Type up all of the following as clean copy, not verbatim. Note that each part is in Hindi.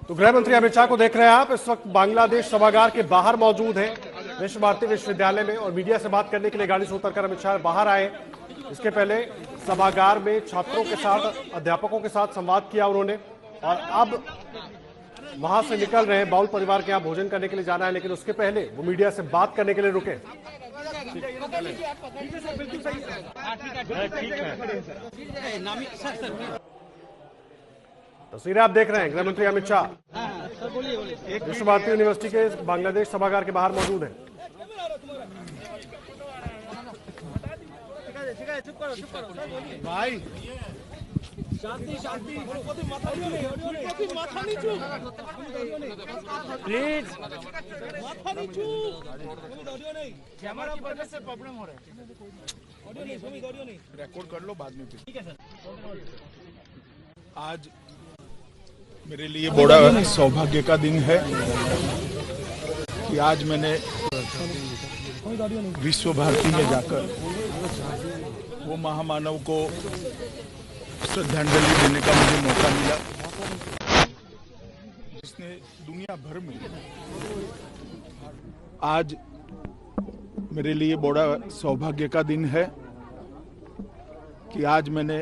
तो गृह मंत्री अमित शाह को देख रहे हैं आप। इस वक्त बांग्लादेश सभागार के बाहर मौजूद हैं विश्व भारती विश्वविद्यालय में, और मीडिया से बात करने के लिए गाड़ी से उतरकर अमित शाह बाहर आए। इसके पहले सभागार में छात्रों के साथ, अध्यापकों के साथ संवाद किया उन्होंने, और अब वहां से निकल रहे हैं। बाउल परिवार के यहाँ भोजन करने के लिए जाना है, लेकिन उसके पहले वो मीडिया से बात करने के लिए रुके। तस्वीरें आप देख रहे हैं, गृह मंत्री अमित शाह विश्व भारती यूनिवर्सिटी के बांग्लादेश सभागार के बाहर मौजूद हैं। भाई प्लीज कैमरा पर से प्रॉब्लम हो रहा है, रिकॉर्ड कर लो बाद में। ठीक है सर। आज मेरे लिए बड़ा सौभाग्य का दिन है कि आज मैंने विश्व भारती में जाकर वो महामानव को श्रद्धांजलि देने का मुझे मौका मिला, जिसने दुनिया भर में आज मेरे लिए बड़ा सौभाग्य का दिन है कि आज मैंने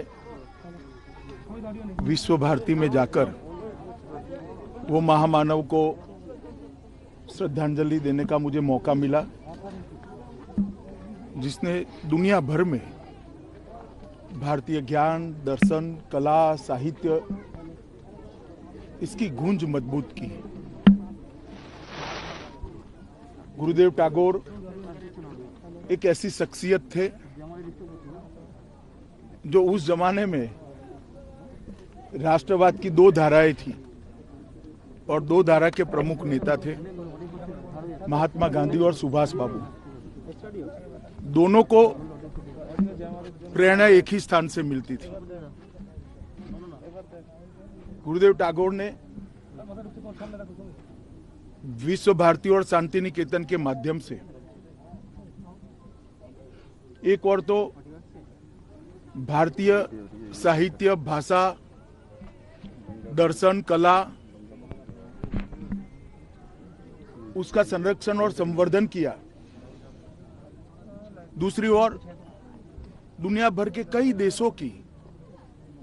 विश्व भारती में जाकर वो महामानव को श्रद्धांजलि देने का मुझे मौका मिला, जिसने दुनिया भर में भारतीय ज्ञान, दर्शन, कला, साहित्य, इसकी गूंज मजबूत की। गुरुदेव टैगोर एक ऐसी शख्सियत थे जो उस जमाने में राष्ट्रवाद की दो धाराएं थी, और दो धारा के प्रमुख नेता थे महात्मा गांधी और सुभाष बाबू। दोनों को प्रेरणा एक ही स्थान से मिलती थी। गुरुदेव टैगोर ने विश्व भारती और शांति निकेतन के माध्यम से एक और तो भारतीय साहित्य, भाषा, दर्शन, कला, उसका संरक्षण और संवर्धन किया। दूसरी ओर दुनिया भर के कई देशों की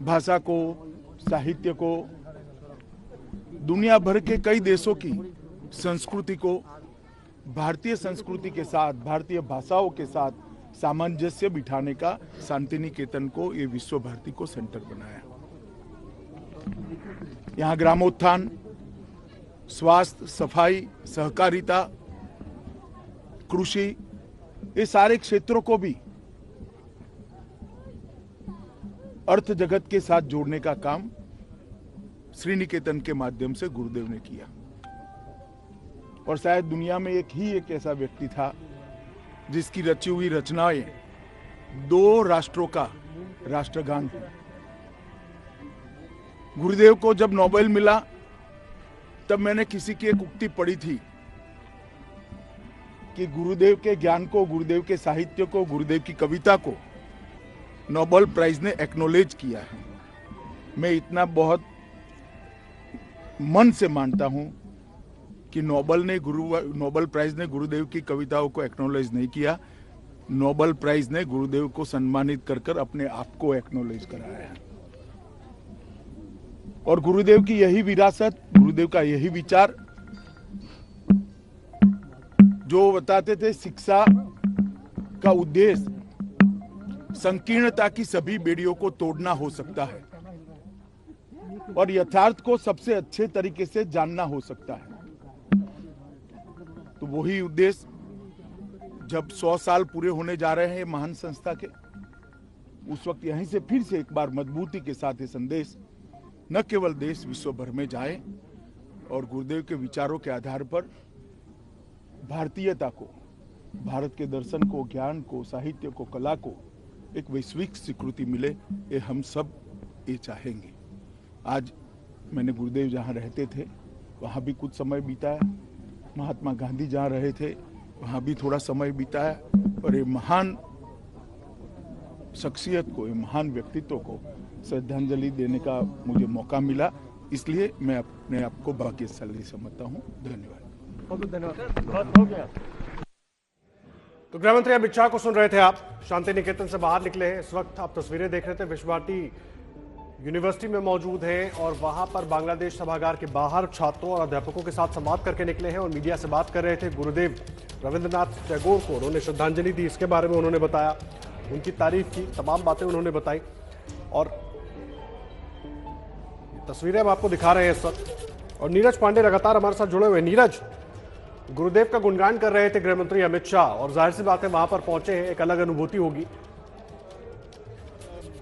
भाषा को, साहित्य को, दुनिया भर के कई देशों की संस्कृति को भारतीय संस्कृति के साथ, भारतीय भाषाओं के साथ सामंजस्य बिठाने का शांति निकेतन को, ये विश्व भारती को सेंटर बनाया। यहाँ ग्रामोत्थान, स्वास्थ्य, सफाई, सहकारिता, कृषि, ये सारे क्षेत्रों को भी अर्थ जगत के साथ जोड़ने का काम श्री निकेतन के माध्यम से गुरुदेव ने किया। और शायद दुनिया में एक ऐसा व्यक्ति था जिसकी रची हुई रचनाएं दो राष्ट्रों का राष्ट्रगान है। गुरुदेव को जब नोबेल मिला तब मैंने किसी की एक उक्ति पढ़ी थी कि गुरुदेव के ज्ञान को, गुरुदेव के साहित्य को, गुरुदेव की कविता को नोबेल प्राइज ने एक्नॉलेज किया है। मैं इतना बहुत मन से मानता हूं कि नोबेल प्राइज ने गुरुदेव की कविताओं को एक्नॉलेज नहीं किया, नोबेल प्राइज ने गुरुदेव को सम्मानित कर अपने आप को एक्नॉलेज कराया है। और गुरुदेव की यही विरासत, गुरुदेव का यही विचार, जो बताते थे शिक्षा का उद्देश्य संकीर्णता की सभी बेड़ियों को तोड़ना हो सकता है और यथार्थ को सबसे अच्छे तरीके से जानना हो सकता है। तो वही उद्देश्य जब 100 साल पूरे होने जा रहे हैं महान संस्था के, उस वक्त यहीं से फिर से एक बार मजबूती के साथ ये संदेश न केवल देश, विश्व भर में जाए और गुरुदेव के विचारों के आधार पर भारतीयता को, भारत के दर्शन को, ज्ञान को, साहित्य को, कला को एक वैश्विक स्वीकृति मिले, ये हम सब ये चाहेंगे। आज मैंने गुरुदेव जहाँ रहते थे वहाँ भी कुछ समय बिताया, महात्मा गांधी जहाँ रहे थे वहाँ भी थोड़ा समय बिताया, और ये महान शख्सियत को, ये महान व्यक्तित्व को श्रद्धांजलि देने का मुझे मौका मिला। इसलिए मैं अपने आप को भाग्यशाली समझता हूं। धन्यवाद। बहुत धन्यवाद। तो गृहमंत्री अमित शाह को सुन रहे थे आप। शांति निकेतन से बाहर निकले हैं। इस वक्त आप तस्वीरें देख रहे थे, विश्व भारती यूनिवर्सिटी में मौजूद हैं और वहां पर बांग्लादेश सभागार के बाहर छात्रों और अध्यापकों के साथ संवाद करके निकले हैं और मीडिया से बात कर रहे थे। गुरुदेव रविंद्रनाथ टैगोर को उन्होंने श्रद्धांजलि दी, इसके बारे में उन्होंने बताया, उनकी तारीफ की, तमाम बातें उन्होंने बताई। और तस्वीरें हम आपको दिखा रहे हैं इस वक्त। और नीरज पांडे लगातार हमारे साथ जुड़े हुए। नीरज, गुरुदेव का गुणगान कर रहे थे गृहमंत्री अमित शाह और जाहिर सी बात है वहां पर पहुंचे हैं, एक अलग अनुभूति होगी।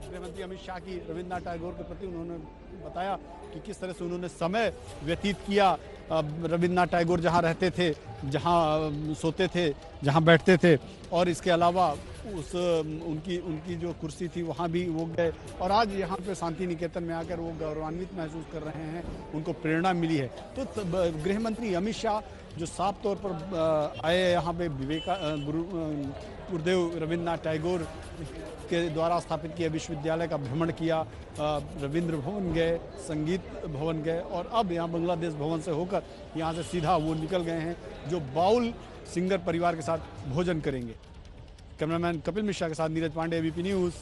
गृहमंत्री अमित शाह की रविंद्रनाथ टैगोर के प्रति उन्होंने बताया कि किस तरह से उन्होंने समय व्यतीत किया। रविंद्रनाथ टैगोर जहां रहते थे, जहां सोते थे, जहां बैठते थे, और इसके अलावा उनकी जो कुर्सी थी वहां भी वो गए और आज यहाँ पे शांति निकेतन में आकर वो गौरवान्वित महसूस कर रहे हैं, उनको प्रेरणा मिली है। तो गृह मंत्री अमित शाह जो साफ तौर पर आए यहाँ पे गुरुदेव रविंद्रनाथ टैगोर के द्वारा स्थापित किया विश्वविद्यालय का भ्रमण किया, रविंद्र भवन गए, संगीत भवन गए और अब यहाँ बांग्लादेश भवन से होकर यहाँ से सीधा वो निकल गए हैं जो बाउल सिंगर परिवार के साथ भोजन करेंगे। कैमरामैन कपिल मिश्रा के साथ नीरज पांडे, एबीपी न्यूज।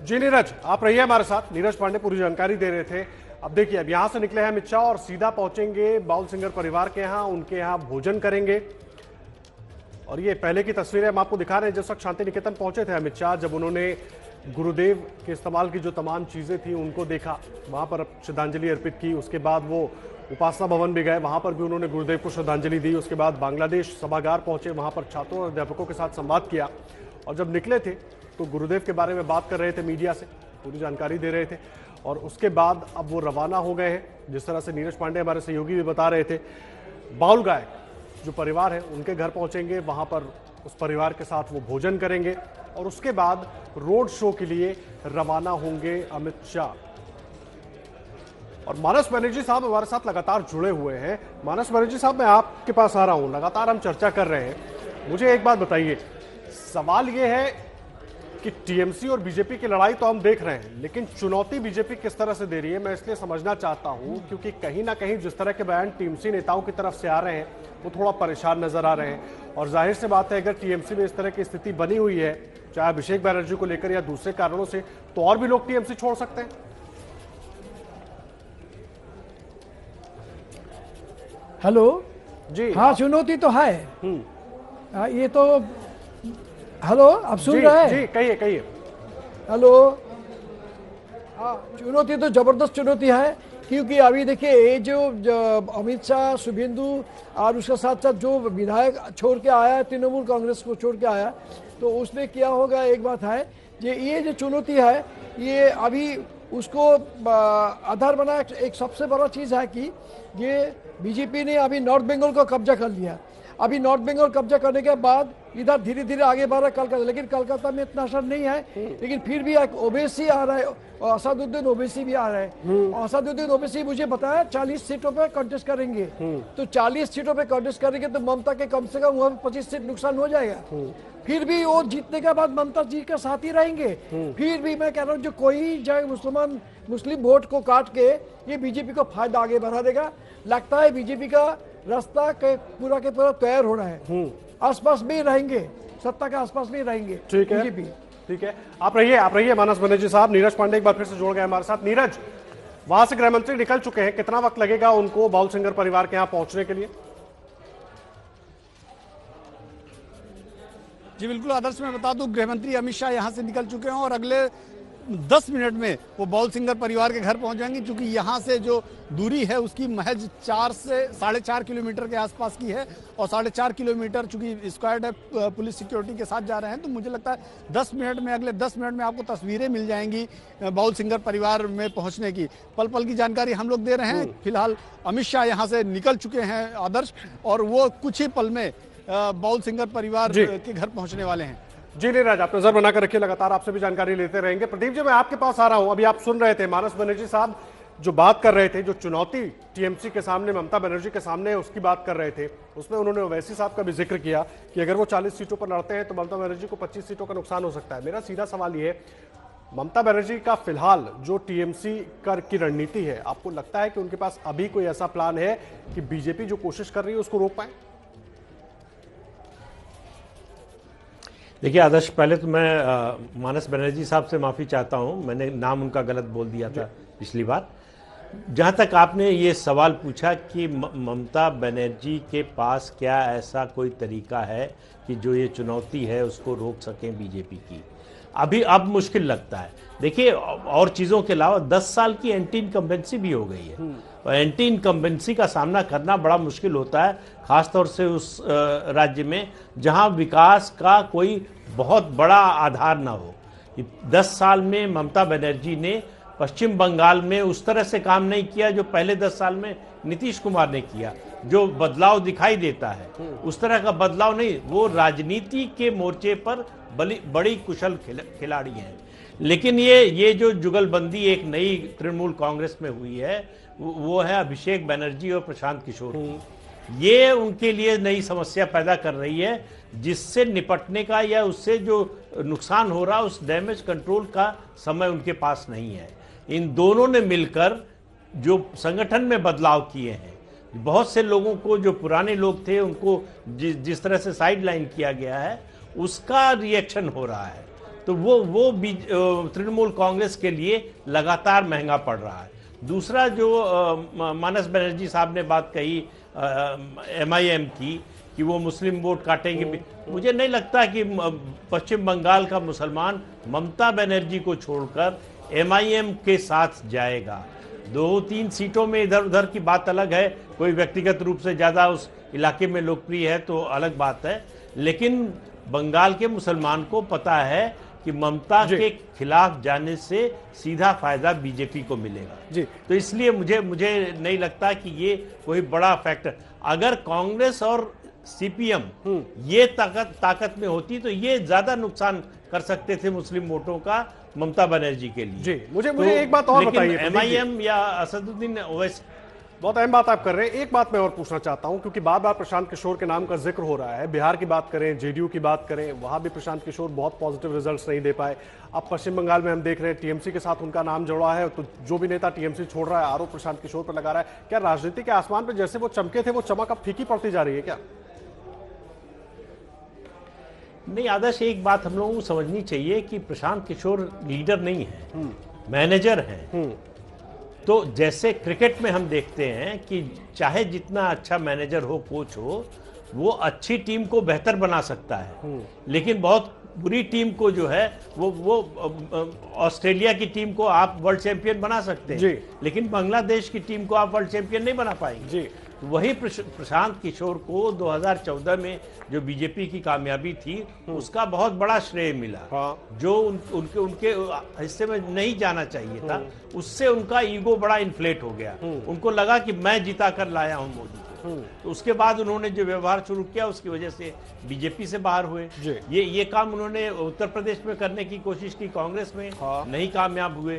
जी नीरज, आप रहिए हमारे साथ। नीरज पांडे पूरी जानकारी दे रहे थे। अब देखिए, अब यहां से निकले हैं अमित शाह और सीधा पहुंचेंगे बाउल सिंगर परिवार के यहां, उनके यहां भोजन करेंगे। और ये पहले की तस्वीरें हम आपको दिखा रहे हैं जिस वक्त शांति निकेतन पहुंचे थे अमित शाह, जब उन्होंने गुरुदेव के इस्तेमाल की जो तमाम चीजें थी उनको देखा, वहां पर श्रद्धांजलि अर्पित की। उसके बाद वो उपासना भवन भी गए, वहां पर भी उन्होंने गुरुदेव को श्रद्धांजलि दी। उसके बाद बांग्लादेश सभागार पहुंचे, वहां पर छात्रों और अध्यापकों के साथ संवाद किया और जब निकले थे तो गुरुदेव के बारे में बात कर रहे थे, मीडिया से पूरी जानकारी दे रहे थे। और उसके बाद अब वो रवाना हो गए हैं, जिस तरह से नीरज पांडे हमारे सहयोगी भी बता रहे थे। बाउल गायक जो परिवार है उनके घर पहुंचेंगे, वहां पर उस परिवार के साथ वो भोजन करेंगे और उसके बाद रोड शो के लिए रवाना होंगे अमित शाह। और मानस बनर्जी साहब हमारे साथ लगातार जुड़े हुए हैं। मानस बनर्जी साहब, मैं आपके पास आ रहा हूं, लगातार हम चर्चा कर रहे हैं। मुझे एक बात बताइए, सवाल यह है कि टीएमसी और बीजेपी की लड़ाई तो हम देख रहे हैं, लेकिन चुनौती बीजेपी किस तरह से दे रही है, मैं इसलिए समझना चाहता हूं क्योंकि कहीं ना कहीं जिस तरह के बयान टीएमसी नेताओं की तरफ से आ रहे हैं वो थोड़ा परेशान नजर आ रहे हैं। और जाहिर सी बात है, अगर टीएमसी में इस तरह की स्थिति बनी हुई है, चाहे अभिषेक बनर्जी को लेकर या दूसरे कारणों से, तो और भी लोग टीएमसी छोड़ सकते हैं। हेलो जी हाँ, चुनौती तो है। ये तो हेलो, आप सुन रहे हैं? जी कहिए कहिए। हेलो, हाँ, चुनौती तो जबरदस्त चुनौती है क्योंकि अभी देखिए ये जो अमित शाह, शुभेंदु और उसके साथ साथ जो विधायक छोड़ के आया, तृणमूल कांग्रेस को छोड़ के आया, तो उसने किया होगा। एक बात है, ये जो चुनौती है ये अभी उसको आधार बना। एक सबसे बड़ा चीज़ है कि ये बीजेपी ने अभी नॉर्थ बंगाल को कब्जा कर लिया। अभी नॉर्थ बंगाल कब्जा करने के बाद इधर धीरे धीरे आगे बढ़ रहा है कलकत्ता, लेकिन कलकत्ता में इतना असर नहीं है। लेकिन फिर भी एक ओवैसी आ रहा है, असदुद्दीन ओवैसी भी आ रहा है। असदुद्दीन ओवैसी मुझे बताया 40 सीटों पे कंटेस्ट करेंगे। तो 40 सीटों पे कंटेस्ट करेंगे तो ममता के कम से कम वहां 25 सीट नुकसान हो जाएगा। फिर भी वो जीतने के बाद ममता जी के साथ ही रहेंगे। फिर भी मैं कह रहा हूँ जो कोई जाए मुस्लिम वोट को काट के ये बीजेपी को फायदा आगे बढ़ा देगा। लगता है बीजेपी का रास्ता के पूरा तैयार हो रहा है। आसपास में रहेंगे, सत्ता के आसपास में रहेंगे। ठीक है, बीजेपी। ठीक है, आप रहिए मानस बनर्जी साहब। नीरज पांडे एक बार फिर से जुड़ गए हमारे साथ। नीरज, वहां से गृहमंत्री निकल चुके हैं, कितना वक्त लगेगा उनको बाउल सिंगर परिवार के यहां पहुंचने के लिए? जी बिल्कुल आदर्श, मैं बता दूं गृहमंत्री अमित शाह यहाँ से निकल चुके हैं और अगले 10 मिनट में वो बाउल सिंगर परिवार के घर पहुंच जाएंगे। क्योंकि यहाँ से जो दूरी है उसकी महज 4 से 4.5 किलोमीटर के आसपास की है और 4.5 किलोमीटर चूंकि स्क्वाड पुलिस सिक्योरिटी के साथ जा रहे हैं, तो मुझे लगता है 10 मिनट में, अगले 10 मिनट में आपको तस्वीरें मिल जाएंगी बाउल सिंगर परिवार में पहुंचने की। पल पल की जानकारी हम लोग दे रहे हैं। फिलहाल अमित शाह यहाँ से निकल चुके हैं आदर्श, और वो कुछ ही पल में बाउल सिंगर परिवार के घर पहुंचने वाले हैं। जी नीरज, आप नजर बनाकर रखिए, लगातार आपसे भी जानकारी लेते रहेंगे। प्रदीप जी, मैं आपके पास आ रहा हूं। अभी आप सुन रहे थे मानस बनर्जी साहब जो बात कर रहे थे, जो चुनौती टीएमसी के सामने, ममता बनर्जी के सामने है, उसकी बात कर रहे थे। उसमें उन्होंने ओवैसी साहब का भी जिक्र किया कि अगर वो 40 सीटों पर लड़ते हैं तो ममता बनर्जी को 25 सीटों का नुकसान हो सकता है। मेरा सीधा सवाल ये है, ममता बनर्जी का फिलहाल जो टीएमसी की रणनीति है, आपको लगता है कि उनके पास अभी कोई ऐसा प्लान है कि बीजेपी जो कोशिश कर रही है उसको रोक पाए? देखिए आदर्श, पहले तो मैं मानस बनर्जी साहब से माफ़ी चाहता हूं, मैंने नाम उनका गलत बोल दिया था पिछली बार। जहां तक आपने ये सवाल पूछा कि ममता बनर्जी के पास क्या ऐसा कोई तरीका है कि जो ये चुनौती है उसको रोक सकें बीजेपी की, अभी अब मुश्किल लगता है। देखिए, और चीज़ों के अलावा 10 साल की एंटी इनकम्बेंसी भी हो गई है, और एंटी इनकम्बेंसी का सामना करना बड़ा मुश्किल होता है, खासतौर से उस राज्य में जहां विकास का कोई बहुत बड़ा आधार ना हो। 10 साल में ममता बनर्जी ने पश्चिम बंगाल में उस तरह से काम नहीं किया जो पहले 10 साल में नीतीश कुमार ने किया। जो बदलाव दिखाई देता है उस तरह का बदलाव नहीं, वो राजनीति के मोर्चे पर बड़ी कुशल खिलाड़ी हैं। लेकिन ये जो जुगलबंदी एक नई तृणमूल कांग्रेस में हुई है, वो है अभिषेक बनर्जी और प्रशांत किशोर की। ये उनके लिए नई समस्या पैदा कर रही है, जिससे निपटने का या उससे जो नुकसान हो रहा उस डैमेज कंट्रोल का समय उनके पास नहीं है। इन दोनों ने मिलकर जो संगठन में बदलाव किए हैं, बहुत से लोगों को, जो पुराने लोग थे उनको जिस तरह से साइड लाइन किया गया है, उसका रिएक्शन हो रहा है। तो वो तृणमूल कांग्रेस के लिए लगातार महंगा पड़ रहा है। दूसरा जो मानस बनर्जी साहब ने बात कही MIM की कि वो मुस्लिम वोट काटेंगे, मुझे नहीं लगता कि पश्चिम बंगाल का मुसलमान ममता बनर्जी को छोड़कर MIM के साथ जाएगा। 2-3 सीटों में इधर उधर की बात अलग है, कोई व्यक्तिगत रूप से ज़्यादा उस इलाके में लोकप्रिय है तो अलग बात है, लेकिन बंगाल के मुसलमान को पता है कि ममता के खिलाफ जाने से सीधा फायदा बीजेपी को मिलेगा जी। तो इसलिए मुझे नहीं लगता कि ये कोई बड़ा फैक्टर, अगर कांग्रेस और CPM ये ताकत में होती तो ये ज्यादा नुकसान कर सकते थे मुस्लिम वोटों का ममता बनर्जी के लिए। जी, मुझे एक बात और बताइए। MIM या असदुद्दीन ओवैसी, बहुत अहम बात आप कर रहे हैं। एक बात मैं और पूछना चाहता हूं, क्योंकि बार बार प्रशांत किशोर के नाम का जिक्र हो रहा है। बिहार की बात करें, JDU की बात करें, वहां भी प्रशांत किशोर बहुत पॉजिटिव रिजल्ट्स नहीं दे पाए। अब पश्चिम बंगाल में हम देख रहे हैं TMC के साथ उनका नाम जुड़ा है, तो जो भी नेता TMC छोड़ रहा है आरोप प्रशांत किशोर पर लगा रहा है। क्या राजनीति के आसमान पर जैसे वो चमके थे वो चमक अब फीकी पड़ती जा रही है क्या? नहीं आदर्श, एक बात हम लोगों को समझनी चाहिए कि प्रशांत किशोर लीडर नहीं है, मैनेजर हैं। तो जैसे क्रिकेट में हम देखते हैं कि चाहे जितना अच्छा मैनेजर हो, कोच हो, वो अच्छी टीम को बेहतर बना सकता है, लेकिन बहुत बुरी टीम को जो है वो ऑस्ट्रेलिया की टीम को आप वर्ल्ड चैंपियन बना सकते हैं, लेकिन बांग्लादेश की टीम को आप वर्ल्ड चैंपियन नहीं बना पाएंगे जी। वही प्रशांत किशोर को 2014 में जो बीजेपी की कामयाबी थी उसका बहुत बड़ा श्रेय मिला, जो उनके हिस्से में नहीं जाना चाहिए था। उससे उनका ईगो बड़ा इन्फ्लेट हो गया, उनको लगा कि मैं जिता कर लाया हूं मोदी को। तो उसके बाद उन्होंने जो व्यवहार शुरू किया उसकी वजह से बीजेपी से बाहर हुए। ये काम उन्होंने उत्तर प्रदेश में करने की कोशिश की, कांग्रेस में नहीं कामयाब हुए,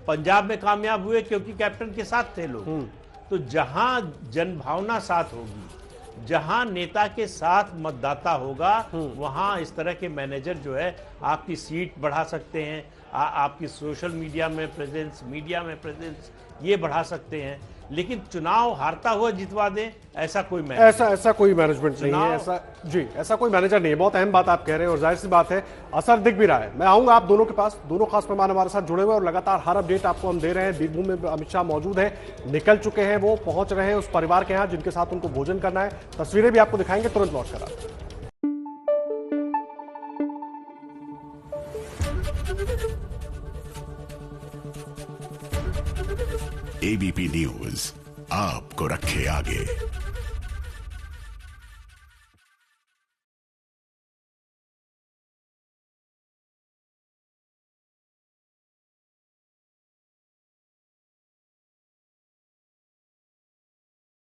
पंजाब में कामयाब हुए क्योंकि कैप्टन के साथ थे लोग। तो जहां जनभावना साथ होगी, जहां नेता के साथ मतदाता होगा, वहां इस तरह के मैनेजर जो है आपकी सीट बढ़ा सकते हैं, आपकी सोशल मीडिया में प्रेजेंस, मीडिया में प्रेजेंस ये बढ़ा सकते हैं। लेकिन चुनाव हारता हुआ जितवा दे, ऐसा कोई कोई मैनेजमेंट नहीं है, ऐसा कोई मैनेजर नहीं है। बहुत अहम बात आप कह रहे हैं और जाहिर सी बात है असर दिख भी रहा है। मैं आऊंगा आप दोनों के पास, दोनों खास मेहमान हमारे साथ जुड़े हुए और लगातार हर अपडेट आपको हम दे रहे हैं। बीरभूम में अमित शाह मौजूद है, निकल चुके हैं, वो पहुंच रहे हैं उस परिवार के यहाँ जिनके साथ उनको भोजन करना है। तस्वीरें भी आपको दिखाएंगे, तुरंत लौट कर आप। ABP न्यूज आपको रखे आगे।